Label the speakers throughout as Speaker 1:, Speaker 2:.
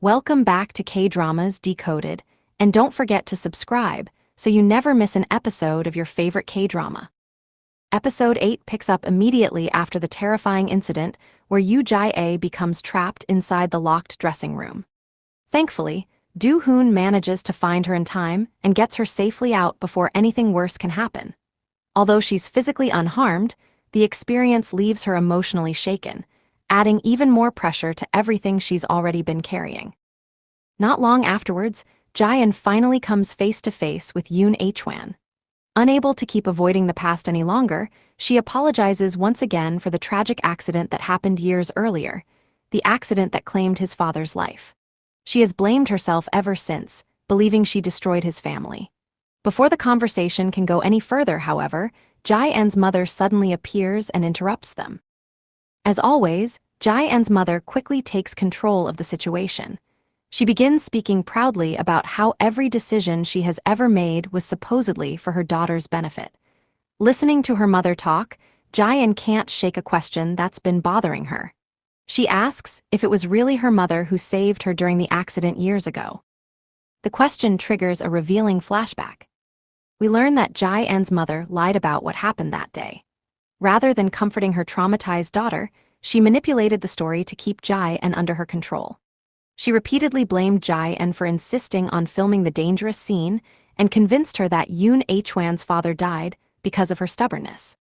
Speaker 1: Welcome back to Kdramas Decoded, and don't forget to subscribe so you never miss an episode of your favorite K-drama. Episode 8 picks up immediately after the terrifying incident where Yoo Jae becomes trapped inside the locked dressing room. Thankfully, Do-hoon manages to find her in time and gets her safely out before anything worse can happen. Although she's physically unharmed, the experience leaves her emotionally shaken, adding even more pressure to everything she's already been carrying. Not long afterwards, Jae-in finally comes face to face with Yoon Hwan. Unable to keep avoiding the past any longer, she apologizes once again for the tragic accident that happened years earlier, the accident that claimed his father's life. She has blamed herself ever since, believing she destroyed his family. Before the conversation can go any further, however, Jae-in's mother suddenly appears and interrupts them. As always, Jae-in's mother quickly takes control of the situation. She begins speaking proudly about how every decision she has ever made was supposedly for her daughter's benefit. Listening to her mother talk, Jae-in can't shake a question that's been bothering her. She asks if it was really her mother who saved her during the accident years ago. The question triggers a revealing flashback. We learn that Jae-in's mother lied about what happened that day. Rather than comforting her traumatized daughter, she manipulated the story to keep Jae-in under her control. She repeatedly blamed Jae-in for insisting on filming the dangerous scene and convinced her that Yoon Hwan's father died because of her stubbornness.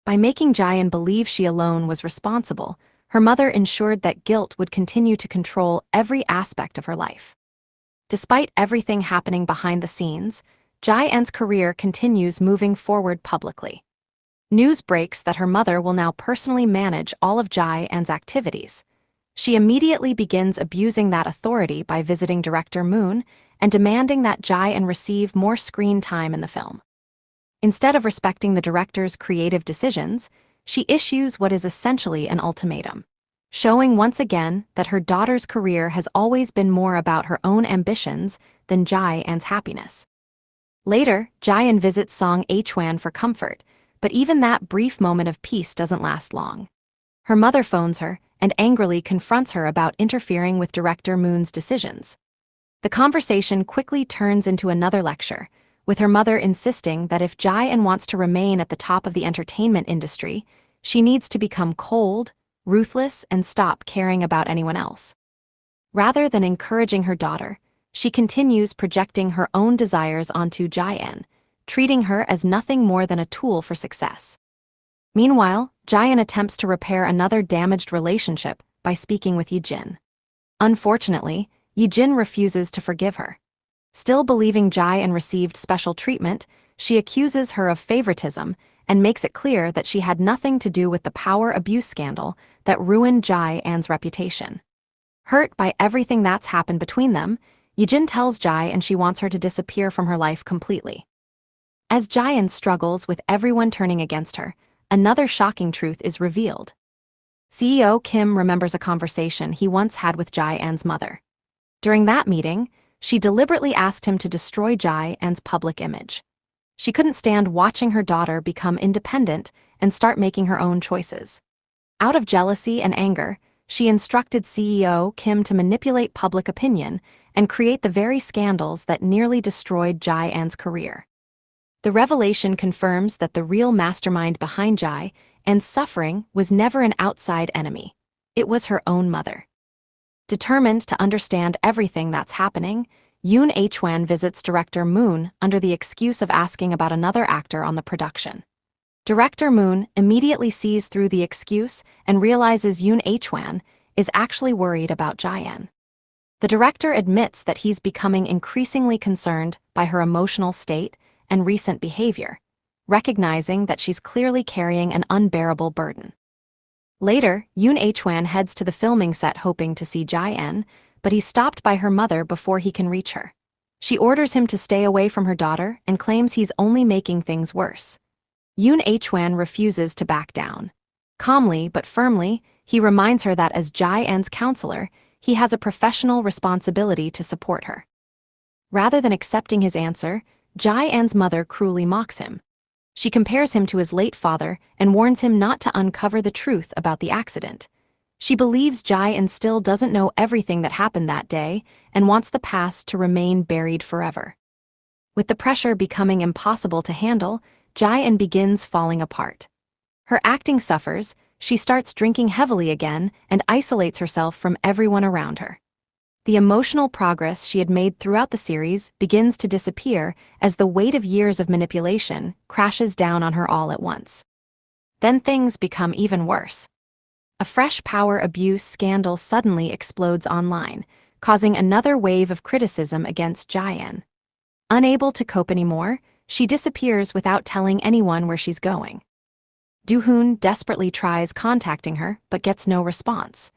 Speaker 1: By making Jae-in believe she alone was responsible, her mother ensured that guilt would continue to control every aspect of her life. Despite everything happening behind the scenes, Jae-in's career continues moving forward publicly. News breaks that her mother will now personally manage all of Jae-in's activities. She immediately begins abusing that authority by visiting director Moon and demanding that Jae-in receive more screen time in the film. Instead of respecting the director's creative decisions, she issues what is essentially an ultimatum, showing once again that her daughter's career has always been more about her own ambitions than Jae-in's happiness. Later, Jae-in visits Song Hwan for comfort, but even that brief moment of peace doesn't last long. Her mother phones her and angrily confronts her about interfering with director Moon's decisions. The conversation quickly turns into another lecture, with her mother insisting that if Jae-in wants to remain at the top of the entertainment industry, she needs to become cold, ruthless, and stop caring about anyone else. Rather than encouraging her daughter, she continues projecting her own desires onto Jae-in, treating her as nothing more than a tool for success. Meanwhile, Jae-in attempts to repair another damaged relationship by speaking with Yi-jin. Unfortunately, Yi-jin refuses to forgive her. Still believing Jae-in received special treatment, she accuses her of favoritism and makes it clear that she had nothing to do with the power abuse scandal that ruined Jae-in's reputation. Hurt by everything that's happened between them, Yi-jin tells Jae-in she wants her to disappear from her life completely. As Jae-in struggles with everyone turning against her, another shocking truth is revealed. CEO Kim remembers a conversation he once had with Jae-in's mother. During that meeting, she deliberately asked him to destroy Jae-in's public image. She couldn't stand watching her daughter become independent and start making her own choices. Out of jealousy and anger, she instructed CEO Kim to manipulate public opinion and create the very scandals that nearly destroyed Jae-in's career. The revelation confirms that the real mastermind behind Jae-in's suffering was never an outside enemy. It was her own mother. Determined to understand everything that's happening, Yoon Hwan visits director Moon under the excuse of asking about another actor on the production. Director Moon immediately sees through the excuse and realizes Yoon Hwan is actually worried about Jae-in. The director admits that he's becoming increasingly concerned by her emotional state and recent behavior, recognizing that she's clearly carrying an unbearable burden. Later, Yoon Hwan heads to the filming set hoping to see Jae-in, but he's stopped by her mother before he can reach her. She orders him to stay away from her daughter and claims he's only making things worse. Yoon Hwan refuses to back down. Calmly but firmly, he reminds her that as Jae-in's counselor, he has a professional responsibility to support her. Rather than accepting his answer, Jae-in's mother cruelly mocks him. She compares him to his late father and warns him not to uncover the truth about the accident. She believes Jae-in still doesn't know everything that happened that day and wants the past to remain buried forever. With the pressure becoming impossible to handle, Jae-in begins falling apart. Her acting suffers, she starts drinking heavily again and isolates herself from everyone around her. The emotional progress she had made throughout the series begins to disappear as the weight of years of manipulation crashes down on her all at once. Then things become even worse. A fresh power abuse scandal suddenly explodes online, causing another wave of criticism against Jae-in. Unable to cope anymore, she disappears without telling anyone where she's going. Do-hoon desperately tries contacting her but gets no response.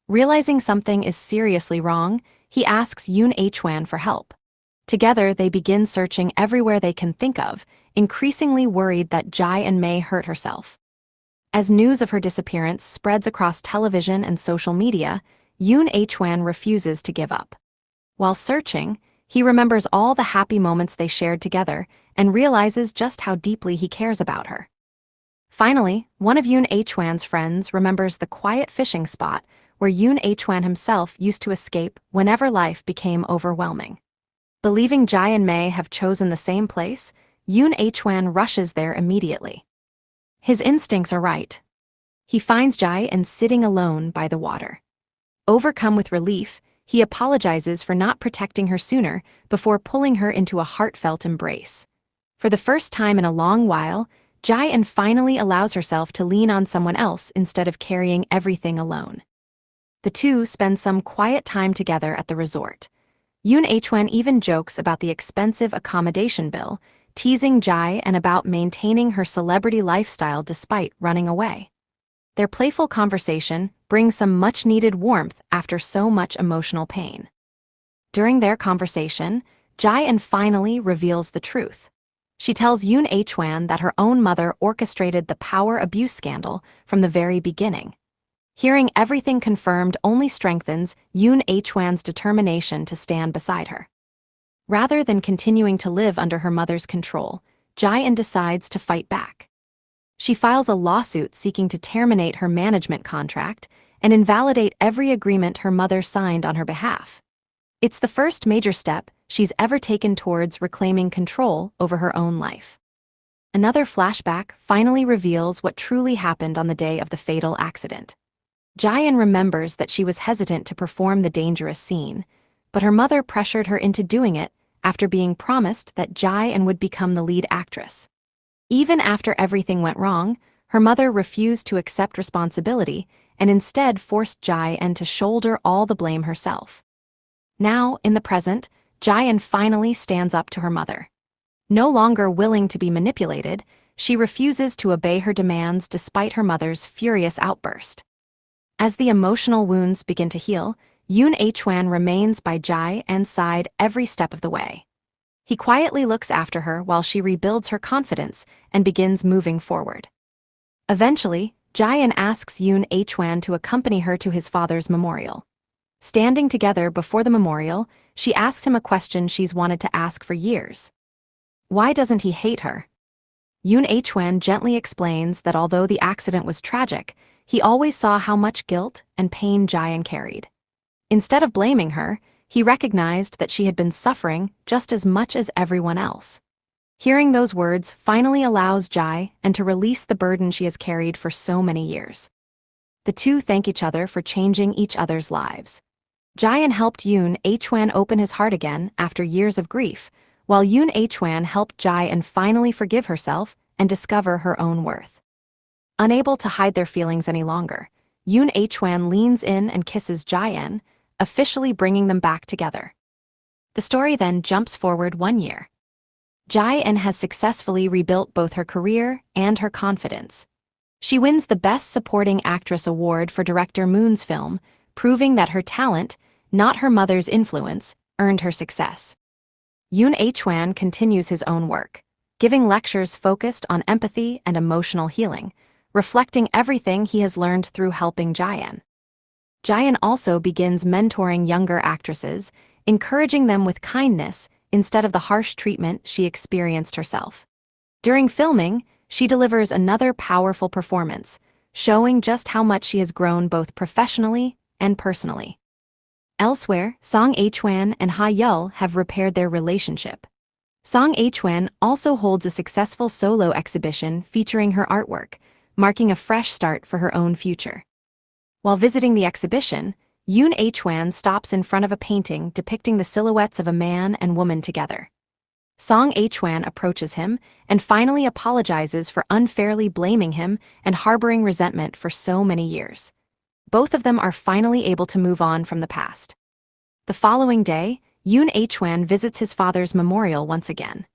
Speaker 1: Realizing something is seriously wrong, he asks Yoon Hwan for help. Together, they begin searching everywhere they can think of, increasingly worried that Jae-in may hurt herself. As news of her disappearance spreads across television and social media, Yoon Hwan refuses to give up. While searching, he remembers all the happy moments they shared together and realizes just how deeply he cares about her. Finally, one of Yoon Hwan's friends remembers the quiet fishing spot where Yoon Hwan himself used to escape whenever life became overwhelming. Believing Jae-in may have chosen the same place, Yoon Hwan rushes there immediately. His instincts are right. He finds Jae-in sitting alone by the water. Overcome with relief, he apologizes for not protecting her sooner before pulling her into a heartfelt embrace. For the first time in a long while, Jae-in finally allows herself to lean on someone else instead of carrying everything alone. The two spend some quiet time together at the resort. Yoon Hwan even jokes about the expensive accommodation bill, teasing Jae-in about maintaining her celebrity lifestyle despite running away. Their playful conversation brings some much-needed warmth after so much emotional pain. During their conversation, Jae-in finally reveals the truth. She tells Yoon Hwan that her own mother orchestrated the power abuse scandal from the very beginning. Hearing everything confirmed only strengthens Yoon Hwan's determination to stand beside her. Rather than continuing to live under her mother's control, Jae-in decides to fight back. She files a lawsuit seeking to terminate her management contract and invalidate every agreement her mother signed on her behalf. It's the first major step she's ever taken towards reclaiming control over her own life. Another flashback finally reveals what truly happened on the day of the fatal accident. Jae-in remembers that she was hesitant to perform the dangerous scene, but her mother pressured her into doing it after being promised that Jae-in would become the lead actress. Even after everything went wrong, her mother refused to accept responsibility and instead forced Jae-in to shoulder all the blame herself. Now, in the present, Jae-in finally stands up to her mother. No longer willing to be manipulated, she refuses to obey her demands despite her mother's furious outburst. As the emotional wounds begin to heal, Yoon Hwan remains by Jae-in's side every step of the way. He quietly looks after her while she rebuilds her confidence and begins moving forward. Eventually, Jae-in asks Yoon Hwan to accompany her to his father's memorial. Standing together before the memorial, she asks him a question she's wanted to ask for years. Why doesn't he hate her? Yoon Hwan gently explains that although the accident was tragic, he always saw how much guilt and pain Jae-in carried. Instead of blaming her, he recognized that she had been suffering just as much as everyone else. Hearing those words finally allows Jae-in to release the burden she has carried for so many years. The two thank each other for changing each other's lives. Jae-in helped Yoon Hwan open his heart again after years of grief, while Yoon Hwan helped Jae-in finally forgive herself and discover her own worth. Unable to hide their feelings any longer, Yoon Hwan leans in and kisses Jae-in, officially bringing them back together. The story then jumps forward 1 year. Jae-in has successfully rebuilt both her career and her confidence. She wins the Best Supporting Actress award for director Moon's film, proving that her talent, not her mother's influence, earned her success. Yoon Hwan continues his own work, giving lectures focused on empathy and emotional healing, reflecting everything he has learned through helping Jae-in. Jae-in also begins mentoring younger actresses, encouraging them with kindness instead of the harsh treatment she experienced herself. During filming, she delivers another powerful performance, showing just how much she has grown both professionally and personally. Elsewhere, Song Hwan and Ha Yul have repaired their relationship. Song Hwan also holds a successful solo exhibition featuring her artwork, marking a fresh start for her own future. While visiting the exhibition, Yoon Hwan stops in front of a painting depicting the silhouettes of a man and woman together. Song Hwan approaches him and finally apologizes for unfairly blaming him and harboring resentment for so many years. Both of them are finally able to move on from the past. The following day, Yoon Hwan visits his father's memorial once again.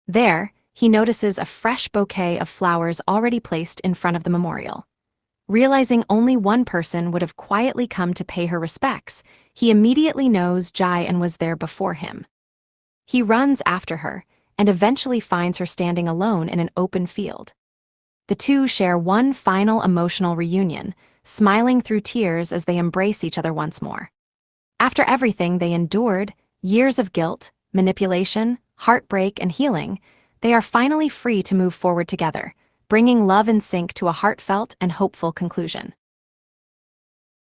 Speaker 1: There, he notices a fresh bouquet of flowers already placed in front of the memorial. Realizing only one person would have quietly come to pay her respects, he immediately knows Jae-eun was there before him. He runs after her and eventually finds her standing alone in an open field. The two share one final emotional reunion, smiling through tears as they embrace each other once more. After everything they endured, years of guilt, manipulation, heartbreak, and healing, they are finally free to move forward together, bringing Love in Sync to a heartfelt and hopeful conclusion.